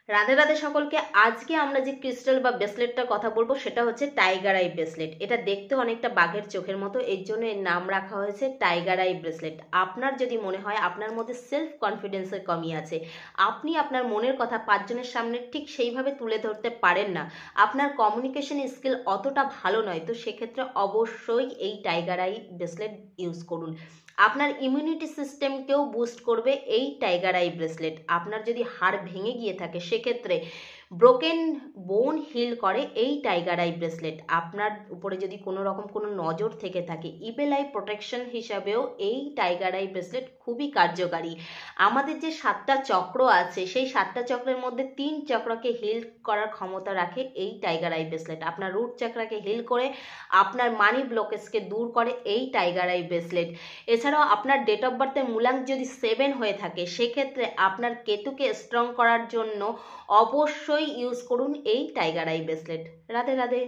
রাধে রাধে সকলকে। আজকে আমরা যে ক্রিস্টাল বা ব্রেসলেটটার কথা বলবো সেটা হচ্ছে টাইগার আই ব্রেসলেট। এটা দেখতে অনেকটা বাঘের চোখের মতো, এর জন্য এর নাম রাখা হয়েছে টাইগার আই ব্রেসলেট। আপনার যদি মনে হয় আপনার মধ্যে সেলফ কনফিডেন্সের কমি আছে, আপনি আপনার মনের কথা পাঁচজনের সামনে ঠিক সেইভাবে তুলে ধরতে পারেন না, আপনার কমিউনিকেশন স্কিল অতটা ভালো নয়, তো সেক্ষেত্রে অবশ্যই এই টাইগার আই ব্রেসলেট ইউজ করুন। আপনার ইমিউনিটি সিস্টেমকেও বুস্ট করবে এই টাইগার আই ব্রেসলেট। আপনার যদি হাড় ভেঙে গিয়ে থাকে সেক্ষেত্রে ব্রোকেন বোন হিল করে এই টাইগার আই ব্রেসলেট। আপনার উপরে যদি কোনো রকম কোনো নজর থেকে থাকে, ইভেল আই প্রোটেকশন হিসাবেও এই টাইগার আই ব্রেসলেট খুবই কার্যকারী। আমাদের যে 7টা চক্র আছে সেই 7টা চক্রের মধ্যে 3 চক্রকে হিল করার ক্ষমতা রাখে এই টাইগার আই ব্রেসলেট। আপনার রুট চক্রকে হিল করে আপনার মানি ব্লকেজকে দূর করে এই টাইগার আই ব্রেসলেট। এছাড়াও আপনার ডেট অফ বার্থের মূলাঙ্ক যদি 7 হয়ে থাকে সেক্ষেত্রে আপনার কেতুকে স্ট্রং করার জন্য অবশ্যই ইউজ করুন এই tiger I bracelet. Radhe Radhe.